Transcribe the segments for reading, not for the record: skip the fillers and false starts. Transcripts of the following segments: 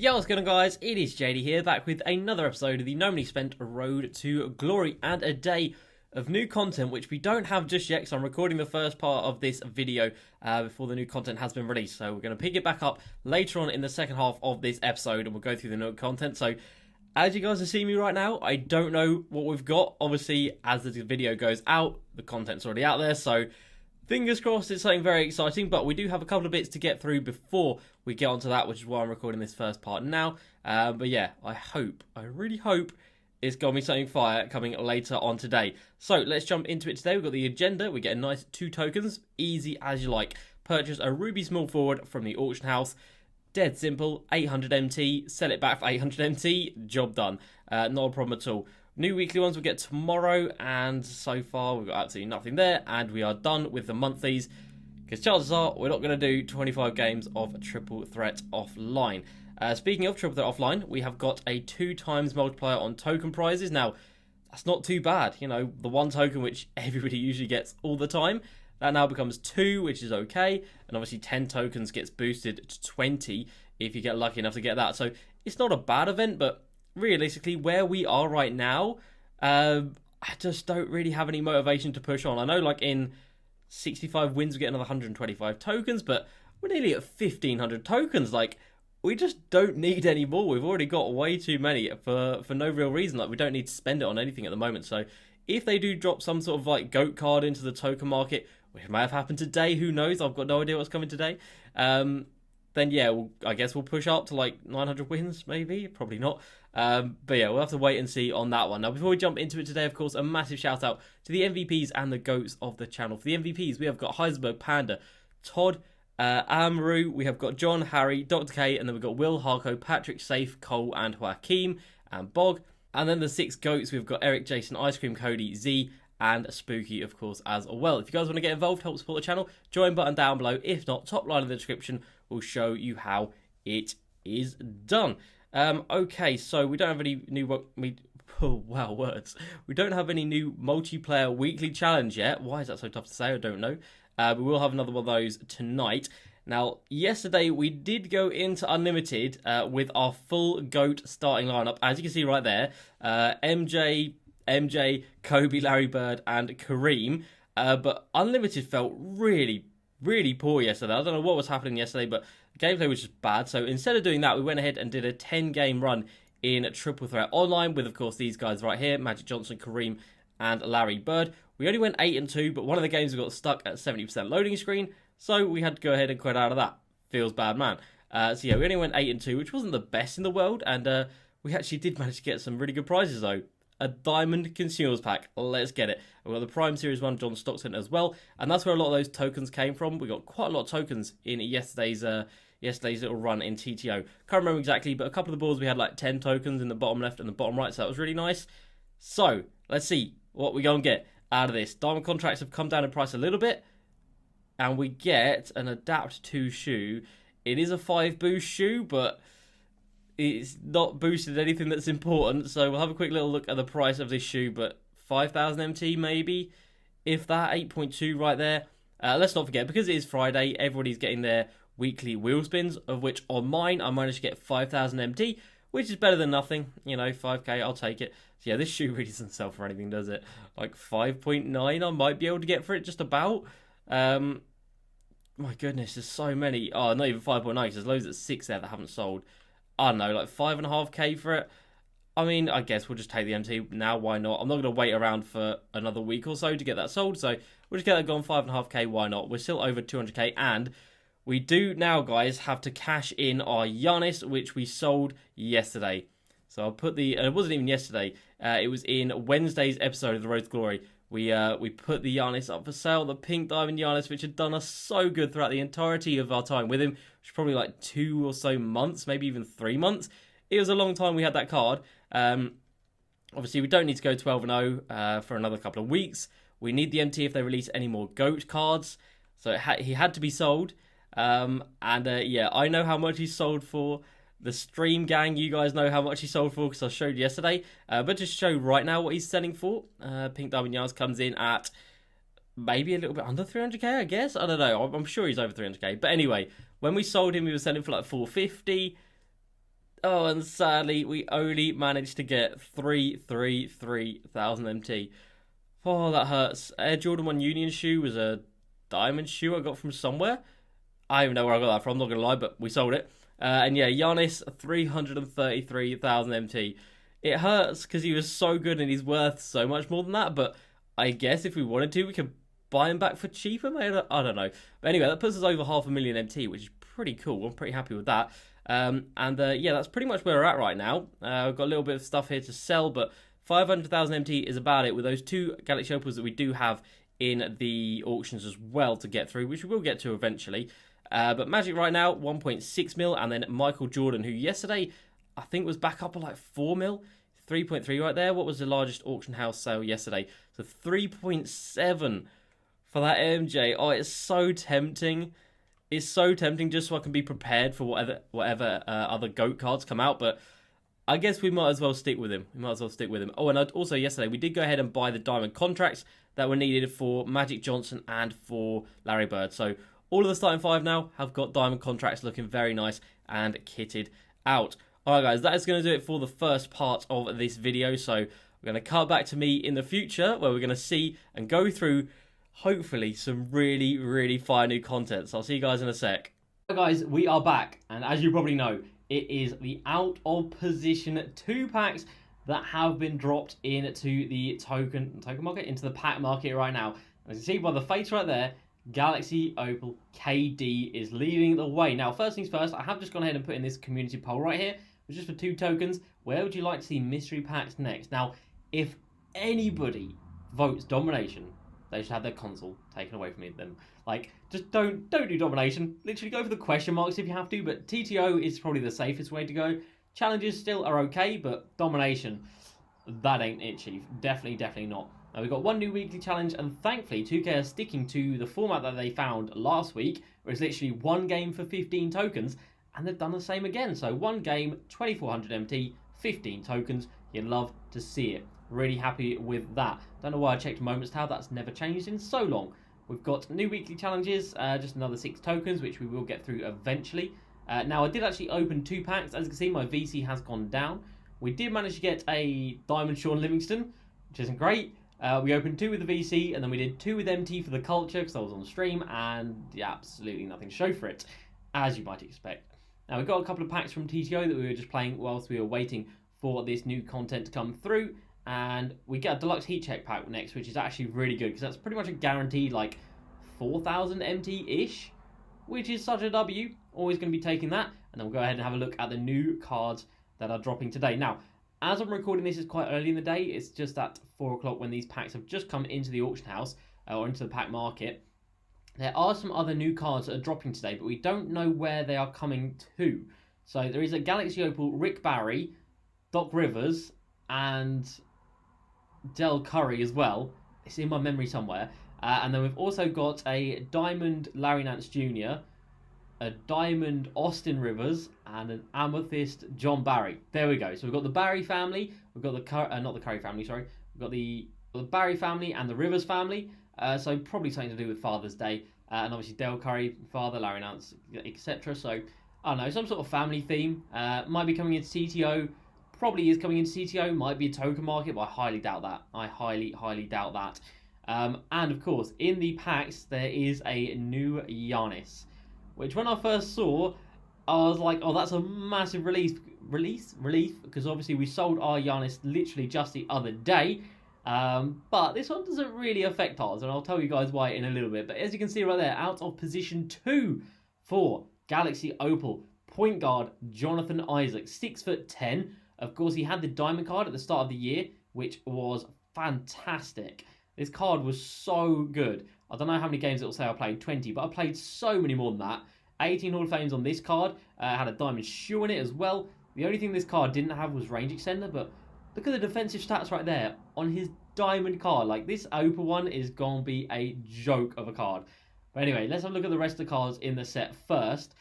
Yo, what's going on, guys? It is JD here, back with another episode of the Normally Spent Road to Glory and a day of new content, which we don't have just yet, because I'm recording the first part of this video before the new content has been released. So we're going to pick it back up later on in the second half of this episode, and we'll go through the new content. So as you guys are seeing me right now, I don't know what we've got. Obviously, as the video goes out, the content's already out there, so fingers crossed it's something very exciting, but we do have a couple of bits to get through before we get onto that, which is why I'm recording this first part now. But yeah, I really hope it's going to be something fire coming later on today. So let's jump into it today. We've got the agenda. We get a nice 2 tokens, easy as you like. Purchase a ruby small forward from the auction house. Dead simple, 800 MT, sell it back for 800 MT, job done. Not a problem at all. New weekly ones we'll get tomorrow, and so far we've got absolutely nothing there, and we are done with the monthlies, because chances are we're not going to do 25 games of Triple Threat offline. Speaking of Triple Threat offline, we have got a 2 times multiplier on token prizes. Now, that's not too bad. You know, the 1 token which everybody usually gets all the time, that now becomes 2, which is okay, and obviously 10 tokens gets boosted to 20 if you get lucky enough to get that. So it's not a bad event, but realistically, where we are right now, I just don't really have any motivation to push on. I know, like, in 65 wins, we get another 125 tokens, but we're nearly at 1,500 tokens. Like, we just don't need any more. We've already got way too many for no real reason. Like, we don't need to spend it on anything at the moment. So if they do drop some sort of, like, GOAT card into the token market, which may have happened today, who knows? I've got no idea what's coming today. Then yeah, I guess we'll push up to like 900 wins, maybe, probably not. But yeah, we'll have to wait and see on that one. Now, before we jump into it today, of course, a massive shout out to the MVPs and the GOATs of the channel. For the MVPs, we have got Heisenberg, Panda, Todd, Amaru, we have got John, Harry, Dr. K, and then we've got Will, Harko, Patrick, Safe, Cole, and Joaquim, and Bog. And then the 6 GOATs, we've got Eric, Jason, Ice Cream, Cody, Z, and Spooky, of course, as well. If you guys want to get involved, help support the channel, join button down below. If not, top line in the description will show you how it is done. Okay, so we don't have any new words. We don't have any new multiplayer weekly challenge yet. Why is that so tough to say? I don't know. We will have another one of those tonight. Now, yesterday we did go into Unlimited with our full GOAT starting lineup. As you can see right there, MJ, Kobe, Larry Bird, and Kareem. But Unlimited felt really poor yesterday. I don't know what was happening yesterday, but the gameplay was just bad. So instead of doing that, we went ahead and did a 10-game run in Triple Threat Online with, of course, these guys right here, Magic Johnson, Kareem, and Larry Bird. We only went 8-2, but one of the games we got stuck at 70% loading screen, so we had to go ahead and quit out of that. Feels bad, man. So yeah, we only went 8-2, which wasn't the best in the world, and we actually did manage to get some really good prizes, though. A Diamond Consumers Pack. Let's get it. We've got the Prime Series 1 John Stockton as well, and that's where a lot of those tokens came from. We got quite a lot of tokens in yesterday's little run in TTO. Can't remember exactly, but a couple of the boards we had like 10 tokens in the bottom left and the bottom right, so that was really nice. So, let's see what we're going to get out of this. Diamond contracts have come down in price a little bit, and we get an Adapt 2 shoe. It is a 5 boost shoe, but it's not boosted anything that's important, so we'll have a quick little look at the price of this shoe, but 5,000 MT maybe, if that, 8.2 right there. Let's not forget, because it is Friday, everybody's getting their weekly wheel spins, of which on mine I managed to get 5,000 MT, which is better than nothing. You know, 5k, I'll take it. So yeah, this shoe really doesn't sell for anything, does it? Like 5.9 I might be able to get for it, just about. My goodness, there's so many. Oh, not even 5.9, because there's loads at 6 there that haven't sold. I don't know, like 5.5k for it. I mean, I guess we'll just take the MT now. Why not? I'm not going to wait around for another week or so to get that sold. So we'll just get that gone, 5.5k. Why not? We're still over 200k. And we do now, guys, have to cash in our Giannis, which we sold yesterday. So I'll put the... it wasn't even yesterday. It was in Wednesday's episode of The Road to Glory. We put the Giannis up for sale, the pink diamond Giannis, which had done us so good throughout the entirety of our time with him, which was probably like 2 or so months, maybe even 3 months. It was a long time we had that card. Obviously, we don't need to go 12-0 for another couple of weeks. We need the MT if they release any more GOAT cards. So he had to be sold. Yeah, I know how much he's sold for. The stream gang, you guys know how much he sold for because I showed yesterday. But just show right now what he's selling for. Pink Diamond Yards comes in at maybe a little bit under 300k, I guess. I don't know. I'm sure he's over 300k. But anyway, when we sold him, we were selling for like 450. Oh, and sadly, we only managed to get 333,000 MT. Oh, that hurts. Air Jordan 1 Union shoe was a diamond shoe I got from somewhere. I don't even know where I got that from, not gonna lie, but we sold it. And yeah, Giannis, 333,000 MT. It hurts because he was so good and he's worth so much more than that, but I guess if we wanted to, we could buy him back for cheaper, mate. I don't know. But anyway, that puts us over 500,000 MT, which is pretty cool. I'm pretty happy with that. Yeah, that's pretty much where we're at right now. We've got a little bit of stuff here to sell, but 500,000 MT is about it with those two Galaxy Opals that we do have in the auctions as well to get through, which we will get to eventually. But Magic right now, 1.6 mil, and then Michael Jordan, who yesterday I think was back up at like 4 mil, 3.3 right there. What was the largest auction house sale yesterday? So 3.7 for that MJ. Oh, it's so tempting. It's so tempting just so I can be prepared for whatever other GOAT cards come out, but I guess we might as well stick with him. Oh, and also yesterday we did go ahead and buy the diamond contracts that were needed for Magic Johnson and for Larry Bird. So all of the starting five now have got diamond contracts looking very nice and kitted out. Alright guys, that is going to do it for the first part of this video. So we're going to cut back to me in the future where we're going to see and go through hopefully some really fire new content. So I'll see you guys in a sec. Guys, we are back, and as you probably know, it is the out of position 2 packs that have been dropped into the token market, into the pack market right now. As you see by the face right there, Galaxy Opal KD is leading the way. Now, first things first, I have just gone ahead and put in this community poll right here, which is for 2 tokens. Where would you like to see mystery packs next? Now, if anybody votes domination, they should have their console taken away from them. Like, just don't do domination. Literally go for the question marks if you have to, but TTO is probably the safest way to go. Challenges still are okay, but domination, that ain't it, Chief. Definitely not. Now, we've got 1 new weekly challenge, and thankfully 2K are sticking to the format that they found last week, where it's literally 1 game for 15 tokens, and they've done the same again. So 1 game, 2400 MT, 15 tokens. You'd love to see it. Really happy with that. Don't know why I checked Moments Tab. That's never changed in so long. We've got new weekly challenges, just another 6 tokens, which we will get through eventually. Now, I did actually open 2 packs. As you can see, my VC has gone down. We did manage to get a Diamond Sean Livingston, which isn't great. We opened 2 with the VC, and then we did 2 with MT for the culture, because I was on stream, and yeah, absolutely nothing to show for it, as you might expect. Now, we got a couple of packs from TTO that we were just playing whilst we were waiting for this new content to come through. And we get a deluxe heat check pack next, which is actually really good because that's pretty much a guaranteed like 4,000 MT-ish, which is such a W. Always going to be taking that. And then we'll go ahead and have a look at the new cards that are dropping today. Now, as I'm recording this, it's quite early in the day. It's just at 4 o'clock when these packs have just come into the auction house or into the pack market. There are some other new cards that are dropping today, but we don't know where they are coming to. So there is a Galaxy Opal Rick Barry, Doc Rivers, and Del Curry as well. It's in my memory somewhere. And then we've also got a Diamond Larry Nance Jr., a Diamond Austin Rivers, and an Amethyst John Barry. There we go. So we've got the Barry family. We've got the not the Curry family, sorry. We've got the Barry family and the Rivers family. So probably something to do with Father's Day. And obviously Del Curry, father, Larry Nance, etc. So, I don't know, some sort of family theme. Might be coming into CTO. Probably is coming into CTO. Might be a token market, but I highly doubt that. I highly doubt that. And of course, in the packs, there is a new Giannis, which when I first saw, I was like, oh, that's a massive relief, because obviously we sold our Giannis literally just the other day. But this one doesn't really affect ours, and I'll tell you guys why in a little bit. But as you can see right there, out of position 2 for Galaxy Opal, point guard Jonathan Isaac, 6'10". Of course, he had the diamond card at the start of the year, which was fantastic. This card was so good. I don't know how many games it will say I played, 20, but I played so many more than that. 18 Hall of Fames on this card, had a diamond shoe in it as well. The only thing this card didn't have was range extender, but look at the defensive stats right there on his diamond card. Like, this Opal one is going to be a joke of a card. But anyway, let's have a look at the rest of the cards in the set first.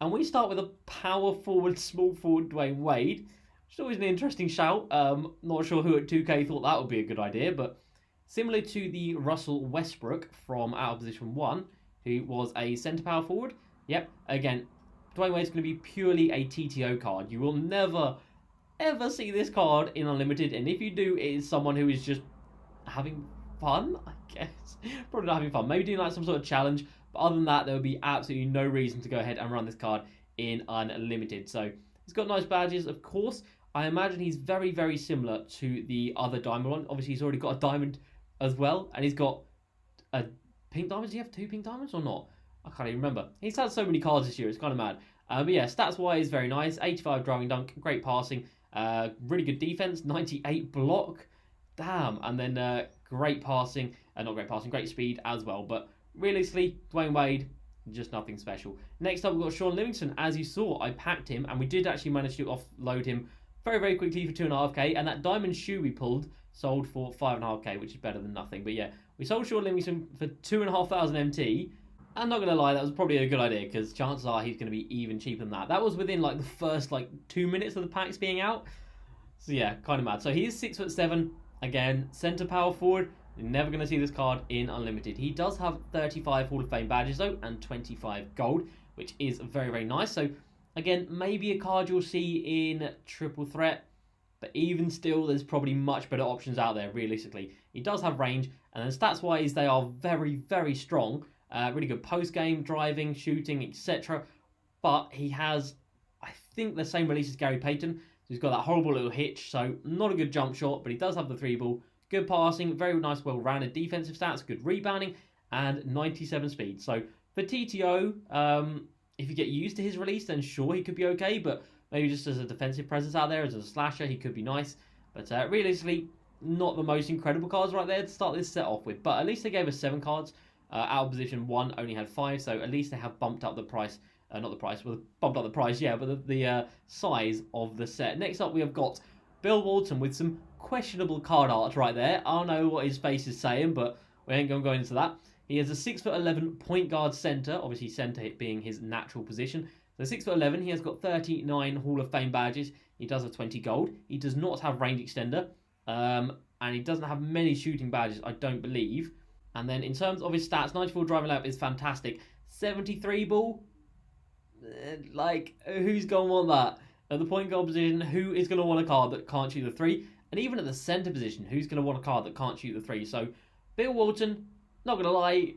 And we start with a power forward, small forward Dwayne Wade, which is always an interesting shout. Not sure who at 2K thought that would be a good idea, but similar to the Russell Westbrook from out of position 1, who was a centre power forward. Yep, again, Dwayne Wade's going to be purely a TTO card. You will never, ever see this card in Unlimited, and if you do, it is someone who is just having fun, I guess. Probably not having fun. Maybe doing like some sort of challenge, but other than that, there would be absolutely no reason to go ahead and run this card in Unlimited. So he's got nice badges, of course. I imagine he's very, very similar to the other diamond one. Obviously, he's already got a diamond as well, and he's got a pink diamond. Does he have 2 pink diamonds or not? I can't even remember. He's had so many cards this year, it's kind of mad. But yeah, stats-wise, very nice. 85 driving dunk, great passing, really good defense, 98 block. Damn. And then great passing, not great passing, great speed as well. But realistically, Dwayne Wade, just nothing special. Next up, we've got Shaun Livingston. As you saw, I packed him, and we did actually manage to offload him very, very quickly for 2.5k. And that diamond shoe we pulled sold for 5.5k, which is better than nothing. But yeah, we sold Shaun Livingston for 2,500 MT. I'm not going to lie, that was probably a good idea, because chances are he's going to be even cheaper than that. That was within like the first 2 minutes of the packs being out. So yeah, kind of mad. So he is 6'7", again, centre power forward. You're never going to see this card in Unlimited. He does have 35 Hall of Fame badges though, and 25 gold, which is very, very nice. So again, maybe a card you'll see in Triple Threat, but even still, there's probably much better options out there, realistically. He does have range, and then stats-wise, they are very, very strong. Really good post-game, driving, shooting, etc. But he has, I think, the same release as Gary Payton. So he's got that horrible little hitch, so not a good jump shot, but he does have the 3-ball. Good passing, very nice, well-rounded defensive stats, good rebounding, and 97 speed. So for TTO, if you get used to his release, then sure, he could be okay, but maybe just as a defensive presence out there, as a slasher, he could be nice. But realistically, not the most incredible cards right there to start this set off with. But at least they gave us 7 cards. Out of position 1 only had 5, so at least they have bumped up the price. Not the price, well, bumped up the price, yeah, but the size of the set. Next up, we have got Bill Walton with some questionable card art right there. I don't know what his face is saying, but we ain't going to go into that. He has a 6'11" point guard centre, obviously centre being his natural position. So 6'11", he has got 39 Hall of Fame badges. He does have 20 gold. He does not have range extender, and he doesn't have many shooting badges, I don't believe. And then in terms of his stats, 94 driving layup is fantastic. 73 ball, who's going to want that? At the point guard position, who is going to want a card that can't shoot the 3? And even at the centre position, who's going to want a card that can't shoot the 3? So Bill Walton, not going to lie,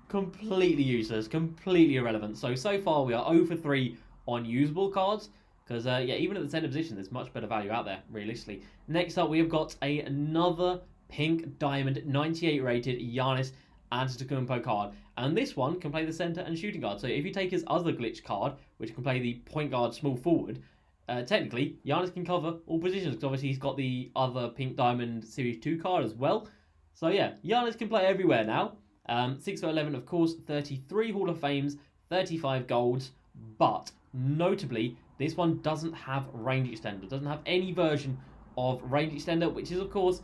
completely useless, completely irrelevant. So far we are 0 for 3 on usable cards. Because, yeah, even at the centre position, there's much better value out there, realistically. Next up, we have got another pink diamond 98 rated Giannis Antetokounmpo card, and this one can play the center and shooting guard. So if you take his other glitch card, which can play the point guard small forward, technically Giannis can cover all positions, because obviously he's got the other pink diamond series 2 card as well. So yeah, Giannis can play everywhere now. 6'11", of course, 33 Hall of Fames, 35 golds, but notably this one doesn't have range extender, doesn't have any version of range extender, which is of course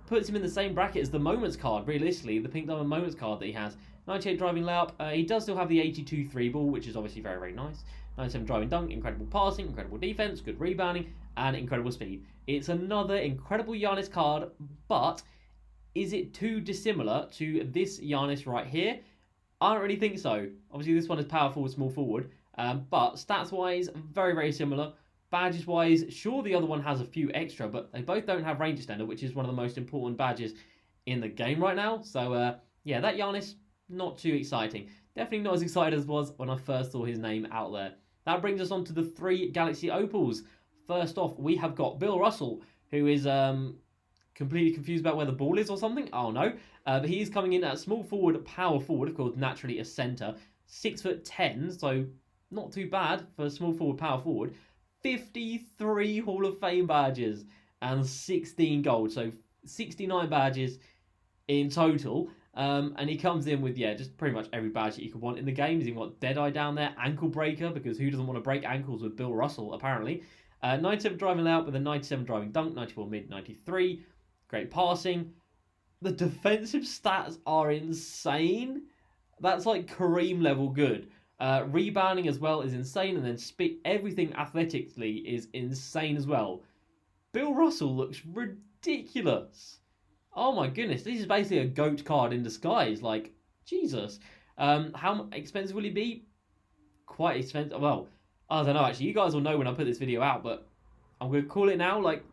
puts him in the same bracket as the Moments card, realistically, the Pink Diamond Moments card that he has. 98 driving layup, he does still have the 82 3-ball, which is obviously very, very nice. 97 driving dunk, incredible passing, incredible defense, good rebounding, and incredible speed. It's another incredible Giannis card, but is it too dissimilar to this Giannis right here? I don't really think so. Obviously, this one is power forward, small forward, but stats-wise, very, very similar. Badges-wise, sure, the other one has a few extra, but they both don't have range extender, which is one of the most important badges in the game right now. So, yeah, that Giannis, not too exciting. Definitely not as excited as was when I first saw his name out there. That brings us on to the 3 Galaxy Opals. First off, we have got Bill Russell, who is completely confused about where the ball is or something. I don't know. But he is coming in at small forward, power forward, of course, naturally a centre. 6'10", so not too bad for a small forward, power forward. 53 Hall of Fame badges and 16 gold, so 69 badges in total. And he comes in with, yeah, just pretty much every badge that you could want in the game. He's even got Deadeye down there, Ankle Breaker, because who doesn't want to break ankles with Bill Russell, apparently. 97 driving layup with a 97 driving dunk, 94 mid, 93. Great passing. The defensive stats are insane. That's like Kareem level good. Rebounding as well is insane, and then everything athletically is insane as well. Bill Russell looks ridiculous. Oh my goodness, this is basically a GOAT card in disguise. Like, Jesus. How expensive will he be? quite expensive. Well, I don't know, actually. You guys will know when I put this video out, but I'm going to call it now, like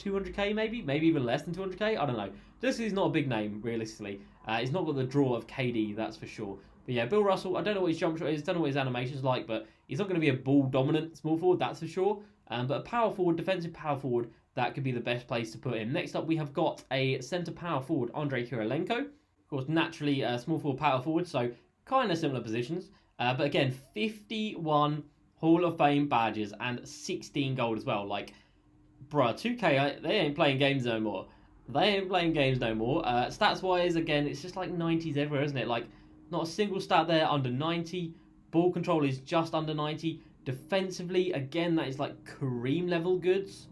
200k maybe? Maybe even less than 200k? I don't know. Just because he's not a big name, realistically. He's not got the draw of KD, that's for sure. But yeah, Bill Russell, I don't know what his jump shot is, don't know what his animation's like, but he's not going to be a ball-dominant small forward, that's for sure. But a power forward, defensive power forward, that could be the best place to put him. Next up, we have got a centre power forward, Andrei Kirilenko. Of course, naturally, small forward, power forward, so kind of similar positions. But again, 51 Hall of Fame badges and 16 gold as well. Like, bruh, 2K, they ain't playing games no more. Stats-wise, again, it's just like 90s everywhere, isn't it? Like, not a single stat there under 90. Ball control is just under 90. Defensively, again, that is like Kareem level goods.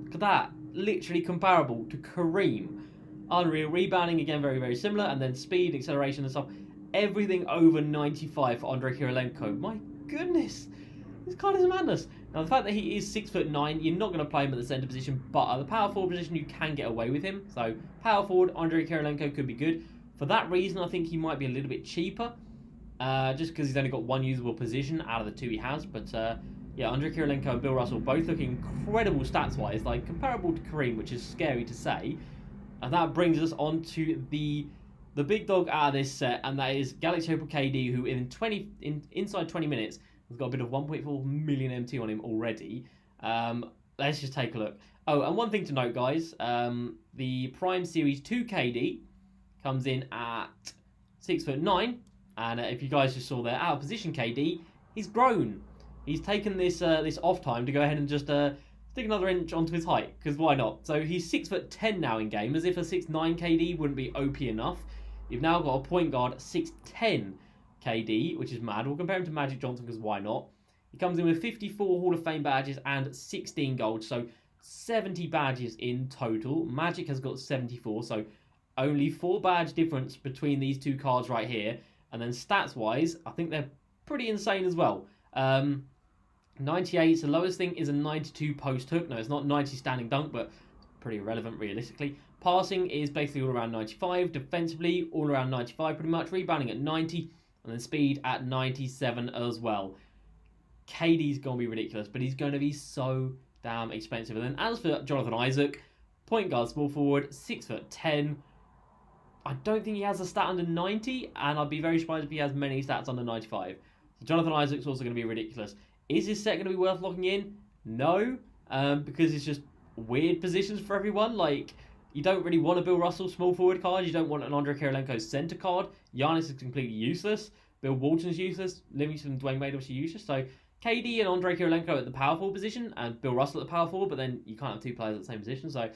Look at that. Literally comparable to Kareem. Unreal. Rebounding, again, very, very similar. And then speed, acceleration and stuff. Everything over 95 for Andrei Kirilenko. My goodness. This card is madness. Now, the fact that he is 6'9", you're not going to play him at the centre position, but at the power forward position, you can get away with him. So, power forward, Andrei Kirilenko could be good. For that reason, I think he might be a little bit cheaper. Just because he's only got one usable position out of the two he has. But, yeah, Andrei Kirilenko and Bill Russell both look incredible stats-wise, like comparable to Kareem, which is scary to say. And that brings us on to the big dog out of this set, and that is Galaxy Opal KD, who inside 20 minutes has got a bit of 1.4 million MT on him already. Let's just take a look. Oh, and one thing to note, guys, the Prime Series 2 KD comes in at 6'9", and if you guys just saw there, out of position KD, he's grown. He's taken this off time to go ahead and just stick another inch onto his height, because why not? So he's 6'10" now in game, as if a 6'9" KD wouldn't be OP enough. You've now got a point guard 6'10" KD, which is mad. We'll compare him to Magic Johnson, because why not? He comes in with 54 Hall of Fame badges and 16 gold, so 70 badges in total. Magic has got 74, so only 4 badge difference between these two cards right here. And then stats-wise, I think they're pretty insane as well. 98, so the lowest thing is a 92 post hook. No, it's not 90 standing dunk, but pretty irrelevant realistically. Passing is basically all around 95. Defensively, all around 95 pretty much. Rebounding at 90. And then speed at 97 as well. KD's going to be ridiculous, but he's going to be so damn expensive. And then as for Jonathan Isaac, point guard, small forward, 6'10". I don't think he has a stat under 90, and I'd be very surprised if he has many stats under 95. So Jonathan Isaac's also going to be ridiculous. Is this set going to be worth locking in? No, because it's just weird positions for everyone. Like, you don't really want a Bill Russell small forward card. You don't want an Andrei Kirilenko center card. Giannis is completely useless. Bill Walton's useless. Livingston and Dwayne Wade obviously useless. So KD and Andrei Kirilenko at the power forward position, and Bill Russell at the power forward, but then you can't have two players at the same position. So,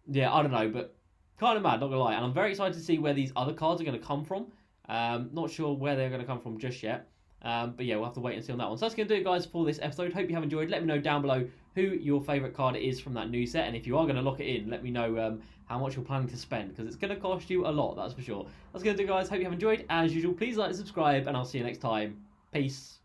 yeah, I don't know, but kind of mad, not going to lie. And I'm very excited to see where these other cards are going to come from. Not sure where they're going to come from just yet. But yeah, we'll have to wait and see on that one. So that's going to do it, guys, for this episode. Hope you have enjoyed. Let me know down below who your favourite card is from that new set. And if you are going to lock it in, let me know how much you're planning to spend, because it's going to cost you a lot, that's for sure. That's going to do it, guys. Hope you have enjoyed. As usual, please like and subscribe, and I'll see you next time. Peace.